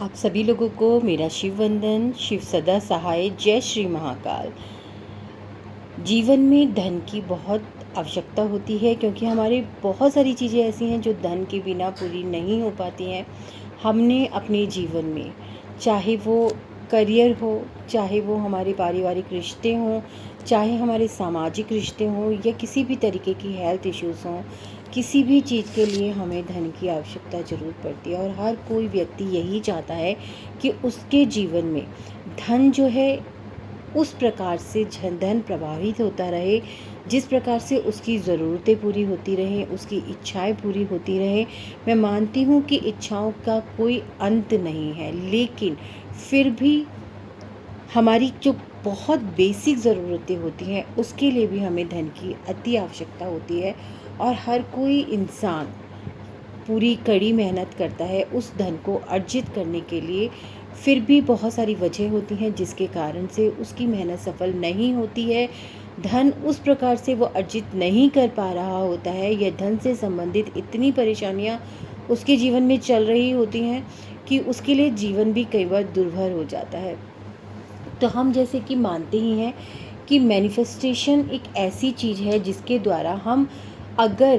आप सभी लोगों को मेरा शिव वंदन, शिव सदा सहाय, जय श्री महाकाल। जीवन में धन की बहुत आवश्यकता होती है क्योंकि हमारी बहुत सारी चीज़ें ऐसी हैं जो धन के बिना पूरी नहीं हो पाती हैं। हमने अपने जीवन में, चाहे वो करियर हो, चाहे वो हमारे पारिवारिक रिश्ते हों, चाहे हमारे सामाजिक रिश्ते हों या किसी भी तरीके की हेल्थ इश्यूज़ हों, किसी भी चीज़ के लिए हमें धन की आवश्यकता ज़रूर पड़ती है। और हर कोई व्यक्ति यही चाहता है कि उसके जीवन में धन जो है उस प्रकार से धन प्रभावित होता रहे, जिस प्रकार से उसकी ज़रूरतें पूरी होती रहें, उसकी इच्छाएं पूरी होती रहें। मैं मानती हूँ कि इच्छाओं का कोई अंत नहीं है, लेकिन फिर भी हमारी जो बहुत बेसिक ज़रूरतें होती हैं उसके लिए भी हमें धन की अति आवश्यकता होती है। और हर कोई इंसान पूरी कड़ी मेहनत करता है उस धन को अर्जित करने के लिए। फिर भी बहुत सारी वजह होती हैं जिसके कारण से उसकी मेहनत सफल नहीं होती है। धन उस प्रकार से वो अर्जित नहीं कर पा रहा होता है या धन से संबंधित इतनी परेशानियां उसके जीवन में चल रही होती हैं कि उसके लिए जीवन भी कई बार दुर्भर हो जाता है। तो हम जैसे कि मानते ही हैं कि मैनिफेस्टेशन एक ऐसी चीज़ है जिसके द्वारा हम अगर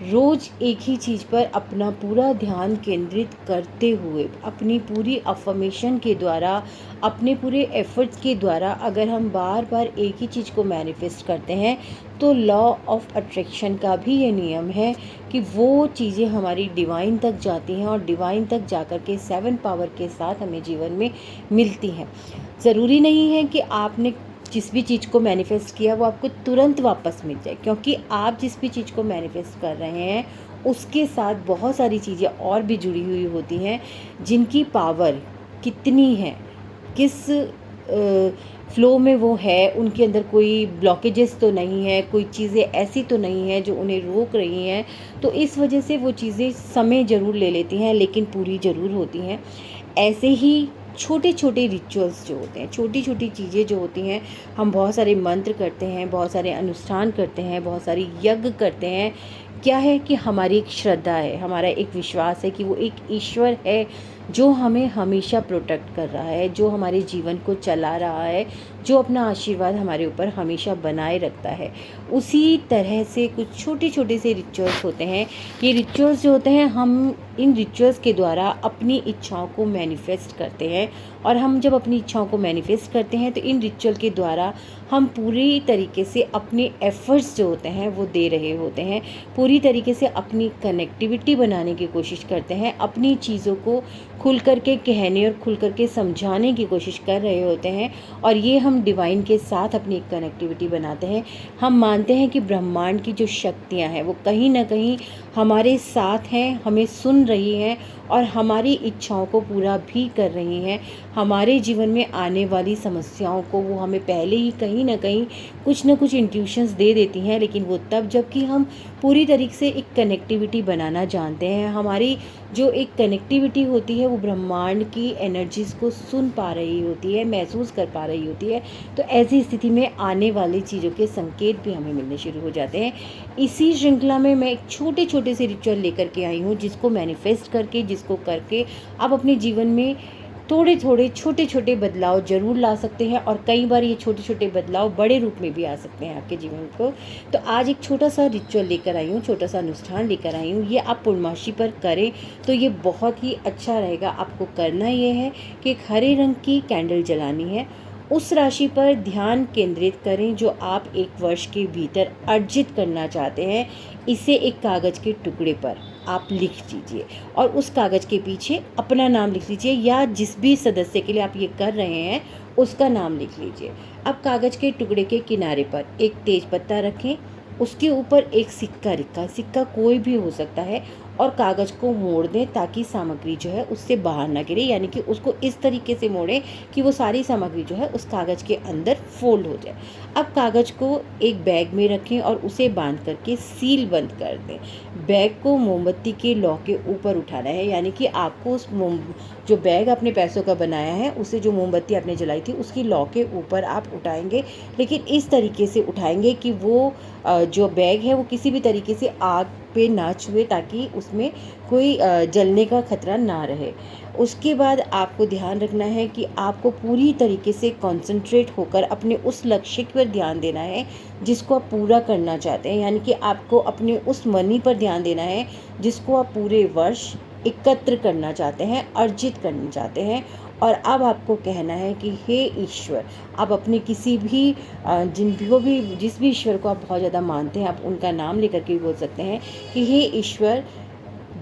रोज़ एक ही चीज़ पर अपना पूरा ध्यान केंद्रित करते हुए, अपनी पूरी अफर्मेशन के द्वारा, अपने पूरे एफर्ट्स के द्वारा अगर हम बार बार एक ही चीज़ को मैनिफेस्ट करते हैं, तो लॉ ऑफ अट्रैक्शन का भी ये नियम है कि वो चीज़ें हमारी डिवाइन तक जाती हैं और डिवाइन तक जाकर के 7 पावर के साथ हमें जीवन में मिलती हैं। ज़रूरी नहीं है कि आपने जिस भी चीज़ को मैनिफेस्ट किया वो आपको तुरंत वापस मिल जाए, क्योंकि आप जिस भी चीज़ को मैनिफेस्ट कर रहे हैं उसके साथ बहुत सारी चीज़ें और भी जुड़ी हुई होती हैं जिनकी पावर कितनी है, किस फ्लो में वो है, उनके अंदर कोई ब्लॉकेजेस तो नहीं है, कोई चीज़ें ऐसी तो नहीं है जो उन्हें रोक रही हैं। तो इस वजह से वो चीज़ें समय ज़रूर ले लेती हैं लेकिन पूरी ज़रूर होती हैं। ऐसे ही छोटे छोटे रिचुअल्स जो होते हैं, छोटी छोटी चीज़ें जो होती हैं, हम बहुत सारे मंत्र करते हैं, बहुत सारे अनुष्ठान करते हैं, बहुत सारे यज्ञ करते हैं। क्या है कि हमारी एक श्रद्धा है, हमारा एक विश्वास है कि वो एक ईश्वर है जो हमें हमेशा प्रोटेक्ट कर रहा है, जो हमारे जीवन को चला रहा है, जो अपना आशीर्वाद हमारे ऊपर हमेशा बनाए रखता है। उसी तरह से कुछ छोटे छोटे से रिचुअल्स होते हैं। ये रिचुअल्स जो होते हैं, हम इन रिचुअल्स के द्वारा अपनी इच्छाओं को मैनिफेस्ट करते हैं। और हम जब अपनी इच्छाओं को मैनिफेस्ट करते हैं तो इन रिचुअल के द्वारा हम पूरी तरीके से अपने एफर्ट्स जो होते हैं वो दे रहे होते हैं, पूरी तरीके से अपनी कनेक्टिविटी बनाने की कोशिश करते हैं, अपनी चीज़ों को खुल करके कहने और खुल करके समझाने की कोशिश कर रहे होते हैं। और ये हम डिवाइन के साथ अपनी एक कनेक्टिविटी बनाते हैं। हम मानते हैं कि ब्रह्मांड की जो शक्तियाँ हैं वो कहीं ना कहीं हमारे साथ हैं, हमें सुन रही हैं और हमारी इच्छाओं को पूरा भी कर रही हैं। हमारे जीवन में आने वाली समस्याओं को वो हमें पहले ही कहीं ना कहीं कुछ ना कुछ इंट्यूशंस दे देती हैं, लेकिन वो तब जबकि हम पूरी तरीके से एक कनेक्टिविटी बनाना जानते हैं। हमारी जो एक कनेक्टिविटी होती है वो ब्रह्मांड की एनर्जीज़ को सुन पा रही होती है, महसूस कर पा रही होती है। तो ऐसी स्थिति में आने वाली चीज़ों के संकेत भी हमें मिलने शुरू हो जाते हैं। इसी श्रृंखला में मैं एक छोटे छोटे से रिचुअल लेकर के आई हूँ जिसको मैनिफेस्ट करके, जिसको करके आप अपने जीवन में थोड़े थोड़े छोटे छोटे बदलाव ज़रूर ला सकते हैं। और कई बार ये छोटे छोटे बदलाव बड़े रूप में भी आ सकते हैं आपके जीवन को। तो आज एक छोटा सा रिचुअल लेकर आई हूँ, छोटा सा अनुष्ठान लेकर आई हूँ। ये आप पूर्णमासी पर करें तो ये बहुत ही अच्छा रहेगा। आपको करना ये है कि एक हरे रंग की कैंडल जलानी है, उस राशि पर ध्यान केंद्रित करें जो आप एक वर्ष के भीतर अर्जित करना चाहते हैं। इसे एक कागज़ के टुकड़े पर आप लिख दीजिए और उस कागज़ के पीछे अपना नाम लिख लीजिए या जिस भी सदस्य के लिए आप ये कर रहे हैं उसका नाम लिख लीजिए। अब कागज़ के टुकड़े के किनारे पर एक तेज पत्ता रखें, उसके ऊपर एक सिक्का रखा, सिक्का कोई भी हो सकता है, और कागज़ को मोड़ दें ताकि सामग्री जो है उससे बाहर ना गिरे, यानी कि उसको इस तरीके से मोड़ें कि वो सारी सामग्री जो है उस कागज़ के अंदर फोल्ड हो जाए। अब कागज़ को एक बैग में रखें और उसे बांध करके सील बंद कर दें। बैग को मोमबत्ती के लौ के ऊपर उठाना है, यानी कि आपको उस जो बैग अपने पैसों का बनाया है उसे, जो मोमबत्ती आपने जलाई थी उसकी लौ के ऊपर आप उठाएंगे, लेकिन इस तरीके से उठाएंगे कि वो जो बैग है वो किसी भी तरीके से आग पे ना छुए ताकि उसमें कोई जलने का खतरा ना रहे। उसके बाद आपको ध्यान रखना है कि आपको पूरी तरीके से कंसंट्रेट होकर अपने उस लक्ष्य पर ध्यान देना है जिसको आप पूरा करना चाहते हैं। यानी कि आपको अपने उस मनी पर ध्यान देना है जिसको आप पूरे वर्ष एकत्र करना चाहते हैं, अर्जित करना चाहते हैं। और अब आपको कहना है कि हे ईश्वर, आप अपने किसी भी जिस भी ईश्वर को आप बहुत ज़्यादा मानते हैं, आप उनका नाम लेकर के भी बोल सकते हैं कि हे ईश्वर,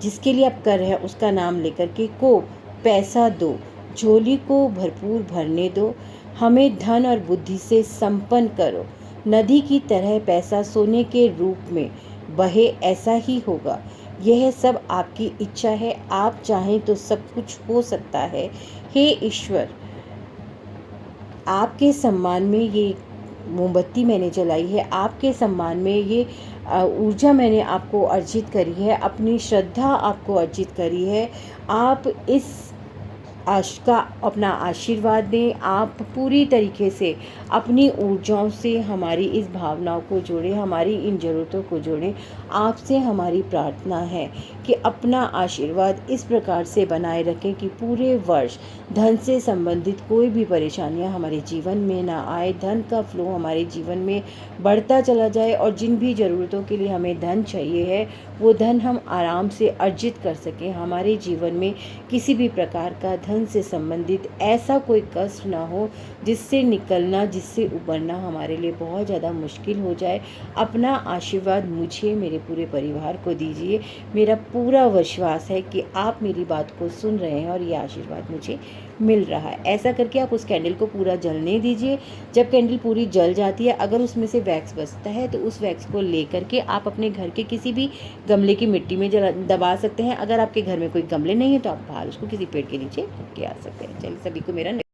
जिसके लिए आप कर रहे हैं उसका नाम लेकर के को पैसा दो, झोली को भरपूर भरने दो, हमें धन और बुद्धि से संपन्न करो। नदी की तरह पैसा सोने के रूप में बहे, ऐसा ही होगा। यह सब आपकी इच्छा है, आप चाहें तो सब कुछ हो सकता है। हे ईश्वर, आपके सम्मान में ये मोमबत्ती मैंने जलाई है, आपके सम्मान में ये ऊर्जा मैंने आपको अर्जित करी है, अपनी श्रद्धा आपको अर्जित करी है। आप इस का अपना आशीर्वाद दें। आप पूरी तरीके से अपनी ऊर्जाओं से हमारी इस भावनाओं को जोड़ें, हमारी इन ज़रूरतों को जोड़ें। आपसे हमारी प्रार्थना है कि अपना आशीर्वाद इस प्रकार से बनाए रखें कि पूरे वर्ष धन से संबंधित कोई भी परेशानियां हमारे जीवन में ना आए, धन का फ्लो हमारे जीवन में बढ़ता चला जाए और जिन भी ज़रूरतों के लिए हमें धन चाहिए है वो धन हम आराम से अर्जित कर सकें। हमारे जीवन में किसी भी प्रकार का धन से संबंधित ऐसा कोई कष्ट ना हो जिससे निकलना, जिससे उबरना हमारे लिए बहुत ज़्यादा मुश्किल हो जाए। अपना आशीर्वाद मुझे, मेरे पूरे परिवार को दीजिए। मेरा पूरा विश्वास है कि आप मेरी बात को सुन रहे हैं और ये आशीर्वाद मुझे मिल रहा है। ऐसा करके आप उस कैंडल को पूरा जलने दीजिए। जब कैंडल पूरी जल जाती है, अगर उसमें से वैक्स बचता है तो उस वैक्स को लेकर के आप अपने घर के किसी भी गमले की मिट्टी में दबा सकते हैं। अगर आपके घर में कोई गमले नहीं है तो आप बाहर उसको किसी पेड़ के नीचे रख के आ सकते हैं। चलिए, सभी को मेरा